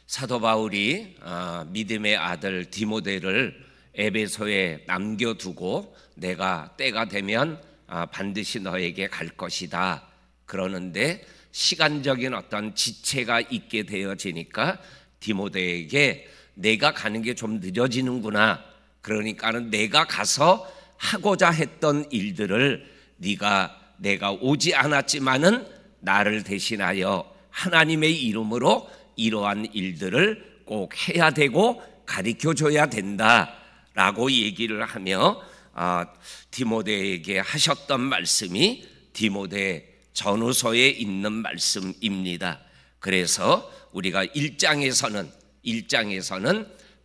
사도 바울이 믿음의 아들 디모데를 에베소에 남겨두고 내가 때가 되면 반드시 너에게 갈 것이다 그러는데, 시간적인 어떤 지체가 있게 되어지니까 디모데에게 내가 가는 게 좀 늦어지는구나, 그러니까는 내가 가서 하고자 했던 일들을 내가 오지 않았지만은 나를 대신하여 하나님의 이름으로 이러한 일들을 꼭 해야 되고 가르쳐 줘야 된다라고 얘기를 하며 디모데에게 하셨던 말씀이 디모데 전후서에 있는 말씀입니다. 그래서 우리가 1장에서는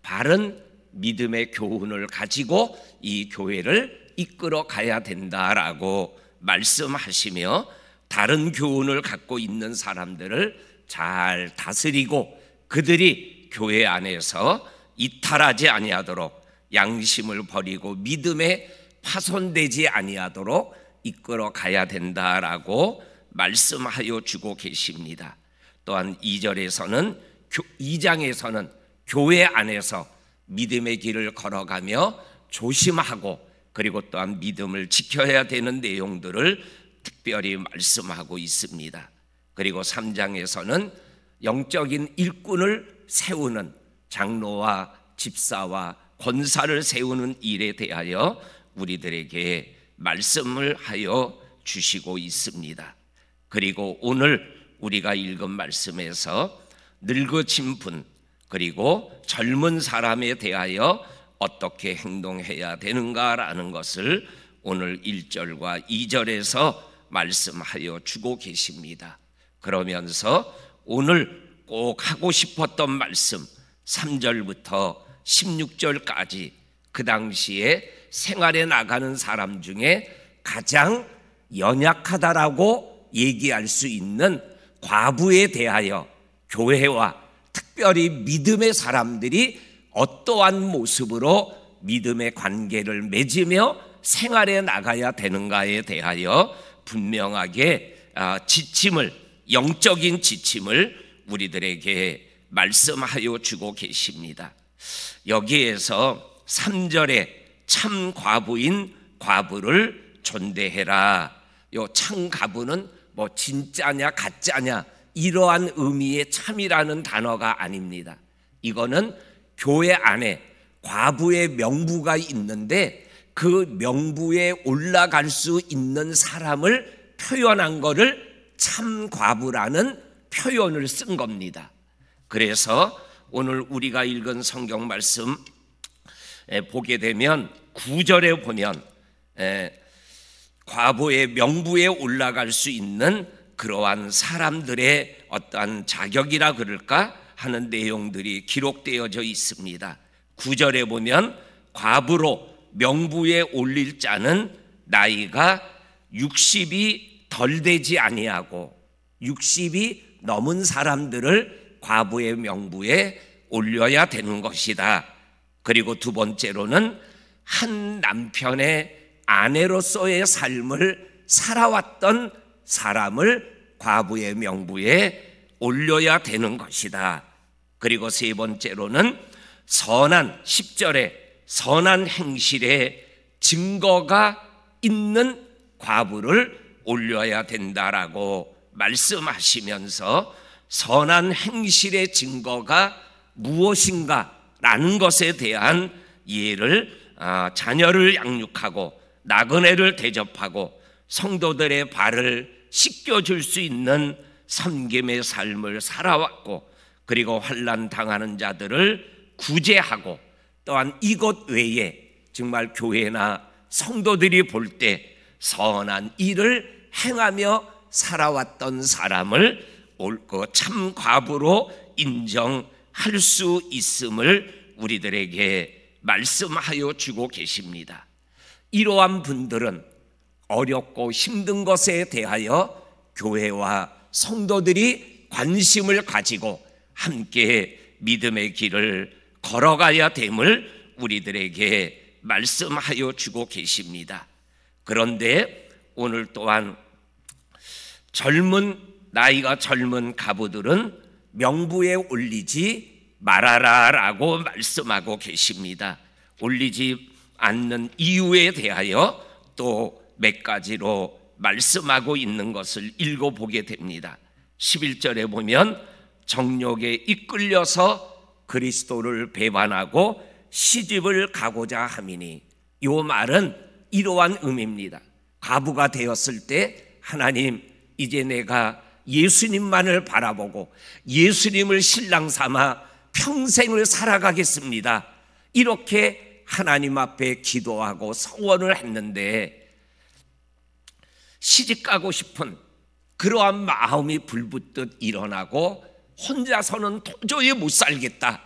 바른 믿음의 교훈을 가지고 이 교회를 이끌어 가야 된다라고 말씀하시며, 다른 교훈을 갖고 있는 사람들을 잘 다스리고 그들이 교회 안에서 이탈하지 아니하도록, 양심을 버리고 믿음에 파손되지 아니하도록 이끌어 가야 된다라고 말씀하여 주고 계십니다. 또한 2장에서는 교회 안에서 믿음의 길을 걸어가며 조심하고 그리고 또한 믿음을 지켜야 되는 내용들을 특별히 말씀하고 있습니다. 그리고 3장에서는 영적인 일꾼을 세우는, 장로와 집사와 권사를 세우는 일에 대하여 우리들에게 말씀을 하여 주시고 있습니다. 그리고 오늘 우리가 읽은 말씀에서 늙어진 분 그리고 젊은 사람에 대하여 어떻게 행동해야 되는가라는 것을 오늘 1절과 2절에서 말씀하여 주고 계십니다. 그러면서 오늘 꼭 하고 싶었던 말씀 3절부터 16절까지 그 당시에 생활에 나가는 사람 중에 가장 연약하다라고 얘기할 수 있는 과부에 대하여 교회와 특별히 믿음의 사람들이 어떠한 모습으로 믿음의 관계를 맺으며 생활에 나가야 되는가에 대하여 분명하게 영적인 지침을 우리들에게 말씀하여 주고 계십니다. 여기에서 3절에 참 과부인 과부를 존대해라. 요 참 과부는 뭐 진짜냐 가짜냐 이러한 의미의 참이라는 단어가 아닙니다. 이거는 교회 안에 과부의 명부가 있는데 그 명부에 올라갈 수 있는 사람을 표현한 거를 참 과부라는 표현을 쓴 겁니다. 그래서 오늘 우리가 읽은 성경 말씀 보게 되면 9절에 보면 과부의 명부에 올라갈 수 있는 그러한 사람들의 어떠한 자격이라 그럴까 하는 내용들이 기록되어져 있습니다. 9절에 보면 과부로 명부에 올릴 자는 나이가 60이 덜 되지 아니하고 60이 넘은 사람들을 과부의 명부에 올려야 되는 것이다. 그리고 두 번째로는 한 남편의 아내로서의 삶을 살아왔던 사람을 과부의 명부에 올려야 되는 것이다. 그리고 세 번째로는 10절에 선한 행실의 증거가 있는 과부를 올려야 된다라고 말씀하시면서 선한 행실의 증거가 무엇인가 라는 것에 대한 이해를, 자녀를 양육하고 나그네를 대접하고 성도들의 발을 씻겨줄 수 있는 섬김의 삶을 살아왔고, 그리고 환난 당하는 자들을 구제하고, 또한 이것 외에 정말 교회나 성도들이 볼 때 선한 일을 행하며 살아왔던 사람을 옳고 참 과부로 인정할 수 있음을 우리들에게 말씀하여 주고 계십니다. 이러한 분들은 어렵고 힘든 것에 대하여 교회와 성도들이 관심을 가지고 함께 믿음의 길을 걸어가야 됨을 우리들에게 말씀하여 주고 계십니다. 그런데 오늘 또한 나이가 젊은 가부들은 명부에 올리지 말하라라고 말씀하고 계십니다. 올리지 않는 이유에 대하여 또 몇 가지로 말씀하고 있는 것을 읽어보게 됩니다. 11절에 보면 정욕에 이끌려서 그리스도를 배반하고 시집을 가고자 함이니, 이 말은 이러한 의미입니다. 과부가 되었을 때 하나님, 이제 내가 예수님만을 바라보고 예수님을 신랑 삼아 평생을 살아가겠습니다. 이렇게 하나님 앞에 기도하고 서원을 했는데, 시집가고 싶은 그러한 마음이 불붙듯 일어나고 혼자서는 도저히 못 살겠다.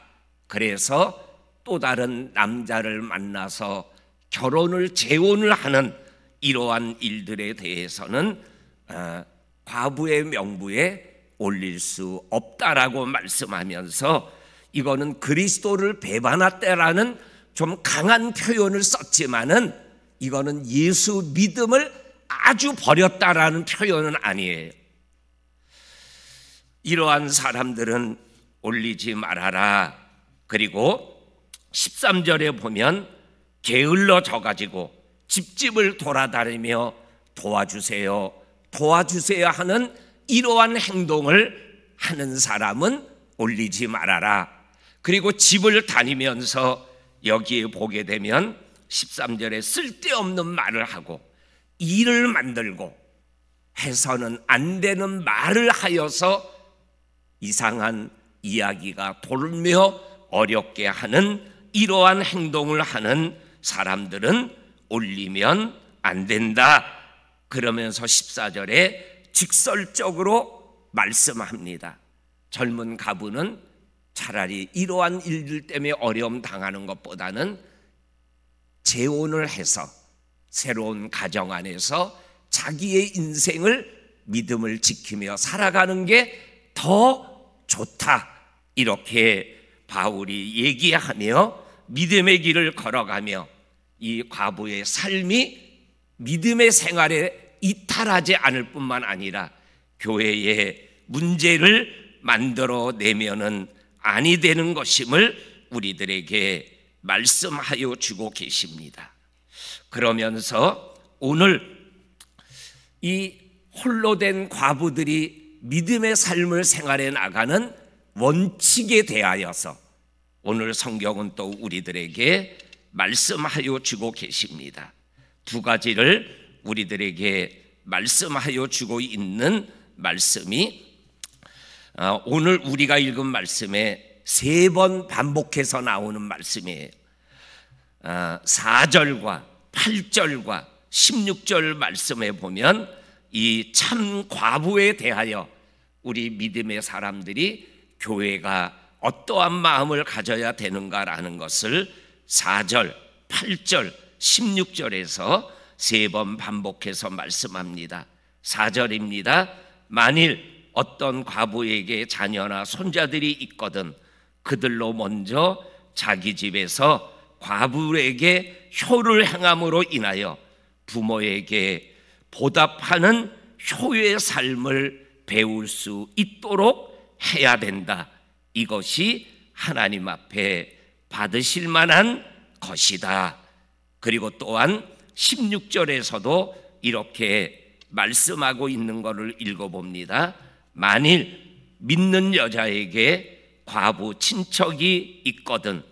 그래서 또 다른 남자를 만나서 결혼을 재혼을 하는 이러한 일들에 대해서는 과부의 명부에 올릴 수 없다라고 말씀하면서, 이거는 그리스도를 배반했다라는 좀 강한 표현을 썼지만은 이거는 예수 믿음을 아주 버렸다라는 표현은 아니에요. 이러한 사람들은 올리지 말아라. 그리고 13절에 보면 게을러져 가지고 집집을 돌아다니며 도와주세요, 도와주세요 하는 이러한 행동을 하는 사람은 올리지 말아라. 그리고 집을 다니면서 여기에 보게 되면 13절에 쓸데없는 말을 하고 일을 만들고 해서는 안 되는 말을 하여서 이상한 이야기가 돌며 어렵게 하는 이러한 행동을 하는 사람들은 올리면 안 된다. 그러면서 14절에 직설적으로 말씀합니다. 젊은 가부는 차라리 이러한 일들 때문에 어려움 당하는 것보다는 재혼을 해서 새로운 가정 안에서 자기의 인생을 믿음을 지키며 살아가는 게 더 좋다. 이렇게 바울이 얘기하며 믿음의 길을 걸어가며 이 과부의 삶이 믿음의 생활에 이탈하지 않을 뿐만 아니라 교회에 문제를 만들어내면은 아니 되는 것임을 우리들에게 말씀하여 주고 계십니다. 그러면서 오늘 이 홀로 된 과부들이 믿음의 삶을 생활해 나가는 원칙에 대하여서 오늘 성경은 또 우리들에게 말씀하여 주고 계십니다. 두 가지를 우리들에게 말씀하여 주고 있는 말씀이 오늘 우리가 읽은 말씀에 3번 반복해서 나오는 말씀이에요. 4절과 8절과 16절 말씀에 보면 이 참 과부에 대하여 우리 믿음의 사람들이 교회가 어떠한 마음을 가져야 되는가라는 것을 4절, 8절, 16절에서 3번 반복해서 말씀합니다. 4절입니다. 만일 어떤 과부에게 자녀나 손자들이 있거든 그들로 먼저 자기 집에서 과부에게 효를 행함으로 인하여 부모에게 보답하는 효의 삶을 배울 수 있도록 해야 된다. 이것이 하나님 앞에 받으실 만한 것이다. 그리고 또한 16절에서도 이렇게 말씀하고 있는 것을 읽어봅니다. 만일 믿는 여자에게 과부 친척이 있거든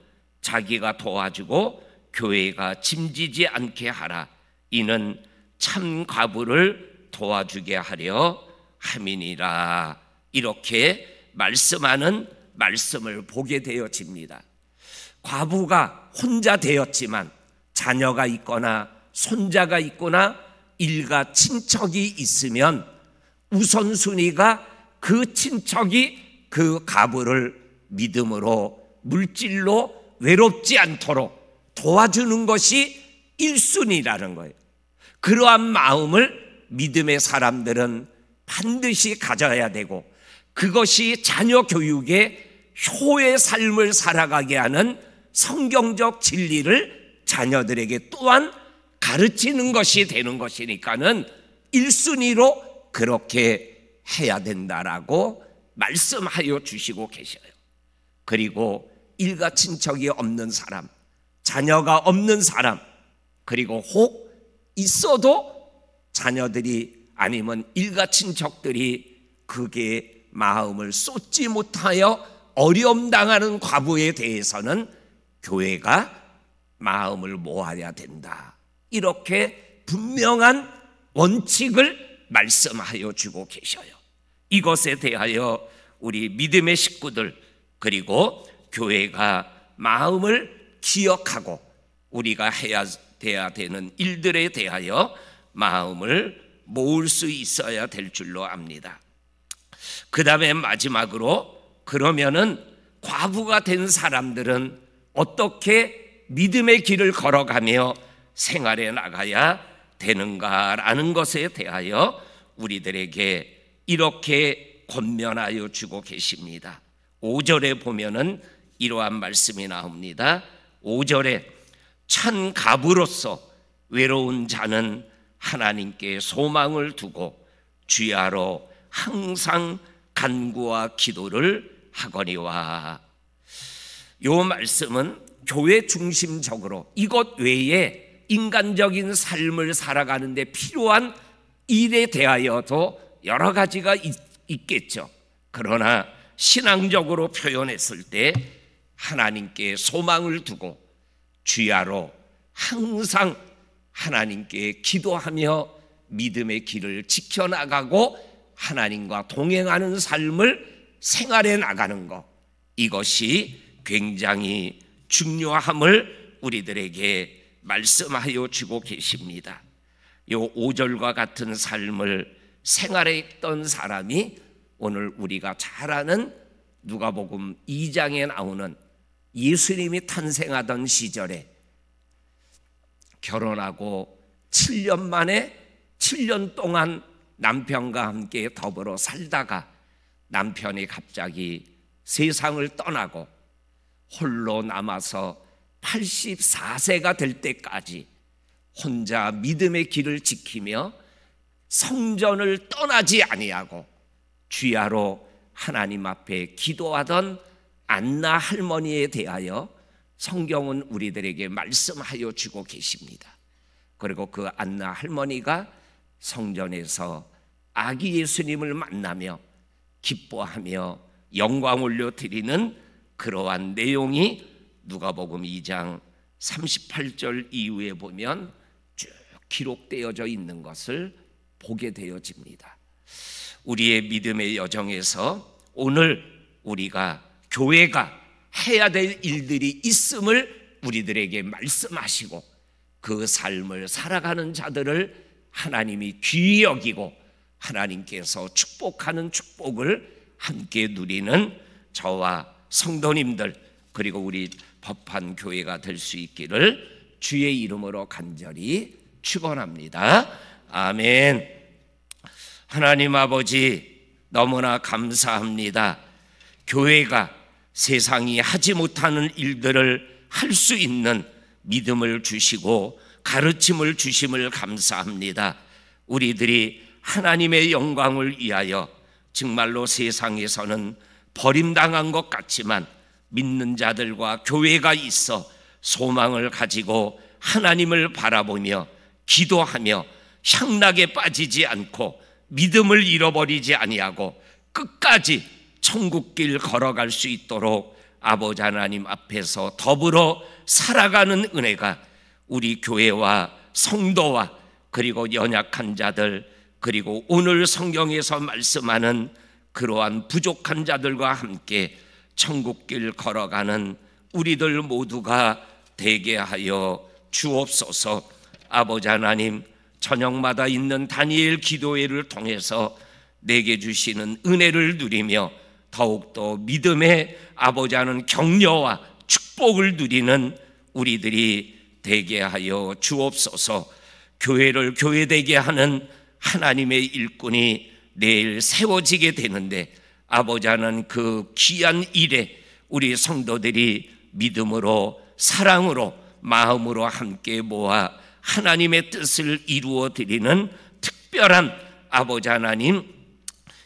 자기가 도와주고 교회가 짐지지 않게 하라. 이는 참 과부를 도와주게 하려 함이니라. 이렇게 말씀하는 말씀을 보게 되어집니다. 과부가 혼자 되었지만 자녀가 있거나 손자가 있거나 일가 친척이 있으면 우선순위가 그 친척이 그 과부를 믿음으로 물질로 외롭지 않도록 도와주는 것이 1순위라는 거예요. 그러한 마음을 믿음의 사람들은 반드시 가져야 되고 그것이 자녀 교육에 효의 삶을 살아가게 하는 성경적 진리를 자녀들에게 또한 가르치는 것이 되는 것이니까는 1순위로 그렇게 해야 된다라고 말씀하여 주시고 계셔요. 그리고 일가 친척이 없는 사람, 자녀가 없는 사람, 그리고 혹 있어도 자녀들이 아니면 일가 친척들이 그게 마음을 쏟지 못하여 어려움 당하는 과부에 대해서는 교회가 마음을 모아야 된다. 이렇게 분명한 원칙을 말씀하여 주고 계셔요. 이것에 대하여 우리 믿음의 식구들 그리고 교회가 마음을 기억하고 우리가 해야 되는 일들에 대하여 마음을 모을 수 있어야 될 줄로 압니다. 그 다음에 마지막으로 그러면은 과부가 된 사람들은 어떻게 믿음의 길을 걸어가며 생활해 나가야 되는가라는 것에 대하여 우리들에게 이렇게 권면하여 주고 계십니다. 5절에 보면은 이러한 말씀이 나옵니다. 5절에 참 가부로서 외로운 자는 하나님께 소망을 두고 주야로 항상 간구와 기도를 하거니와. 이 말씀은 교회 중심적으로 이것 외에 인간적인 삶을 살아가는데 필요한 일에 대하여도 여러 가지가 있겠죠. 그러나 신앙적으로 표현했을 때 하나님께 소망을 두고 주야로 항상 하나님께 기도하며 믿음의 길을 지켜나가고 하나님과 동행하는 삶을 생활해 나가는 것, 이것이 굉장히 중요함을 우리들에게 말씀하여 주고 계십니다. 요 5절과 같은 삶을 생활했던 사람이 오늘 우리가 잘 아는 누가복음 2장에 나오는 예수님이 탄생하던 시절에 결혼하고 7년 만에 7년 동안 남편과 함께 더불어 살다가 남편이 갑자기 세상을 떠나고 홀로 남아서 84세가 될 때까지 혼자 믿음의 길을 지키며 성전을 떠나지 아니하고 주야로 하나님 앞에 기도하던 안나 할머니에 대하여 성경은 우리들에게 말씀하여 주고 계십니다. 그리고 그 안나 할머니가 성전에서 아기 예수님을 만나며 기뻐하며 영광 올려드리는 그러한 내용이 누가복음 2장 38절 이후에 보면 쭉 기록되어져 있는 것을 보게 되어집니다. 우리의 믿음의 여정에서 오늘 우리가 교회가 해야 될 일들이 있음을 우리들에게 말씀하시고 그 삶을 살아가는 자들을 하나님이 귀히 여기고 하나님께서 축복하는 축복을 함께 누리는 저와 성도님들 그리고 우리 법한 교회가 될 수 있기를 주의 이름으로 간절히 축원합니다. 아멘. 하나님 아버지 너무나 감사합니다. 교회가 세상이 하지 못하는 일들을 할 수 있는 믿음을 주시고 가르침을 주심을 감사합니다. 우리들이 하나님의 영광을 위하여 정말로 세상에서는 버림당한 것 같지만 믿는 자들과 교회가 있어 소망을 가지고 하나님을 바라보며 기도하며 향락에 빠지지 않고 믿음을 잃어버리지 아니하고 끝까지 천국길 걸어갈 수 있도록 아버지 하나님 앞에서 더불어 살아가는 은혜가 우리 교회와 성도와 그리고 연약한 자들 그리고 오늘 성경에서 말씀하는 그러한 부족한 자들과 함께 천국길 걸어가는 우리들 모두가 되게 하여 주옵소서. 아버지 하나님, 저녁마다 있는 다니엘 기도회를 통해서 내게 주시는 은혜를 누리며 더욱더 믿음의 아버지 하는 격려와 축복을 누리는 우리들이 되게 하여 주옵소서. 교회를 교회되게 하는 하나님의 일꾼이 내일 세워지게 되는데 아버지 하는 그 귀한 일에 우리 성도들이 믿음으로 사랑으로 마음으로 함께 모아 하나님의 뜻을 이루어 드리는 특별한 아버지 하나님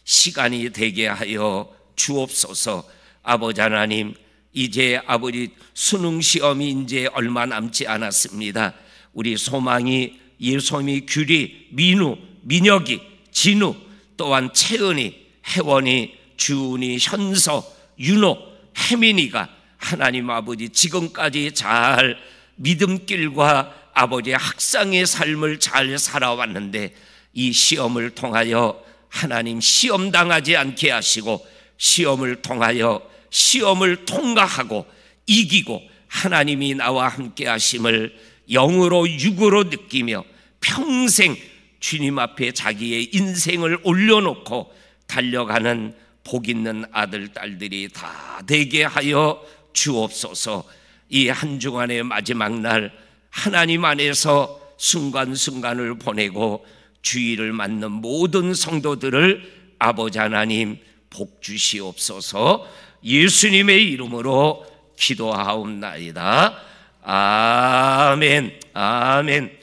시간이 되게 하여 주옵소서. 아버지 하나님, 이제 아버지 수능 시험이 이제 얼마 남지 않았습니다. 우리 소망이, 예솜이, 규리, 민우, 민혁이, 진우, 또한 채은이, 혜원이, 주은이, 현서, 윤호, 혜민이가 하나님 아버지 지금까지 잘 믿음길과 아버지의 학상의 삶을 잘 살아왔는데 이 시험을 통하여 하나님 시험 당하지 않게 하시고 시험을 통하여 시험을 통과하고 이기고 하나님이 나와 함께 하심을 영으로 육으로 느끼며 평생 주님 앞에 자기의 인생을 올려놓고 달려가는 복 있는 아들 딸들이 다 되게 하여 주옵소서. 이 한 주간의 마지막 날 하나님 안에서 순간순간을 보내고 주의를 맞는 모든 성도들을 아버지 하나님 복 주시옵소서. 예수님의 이름으로 기도하옵나이다. 아멘. 아멘.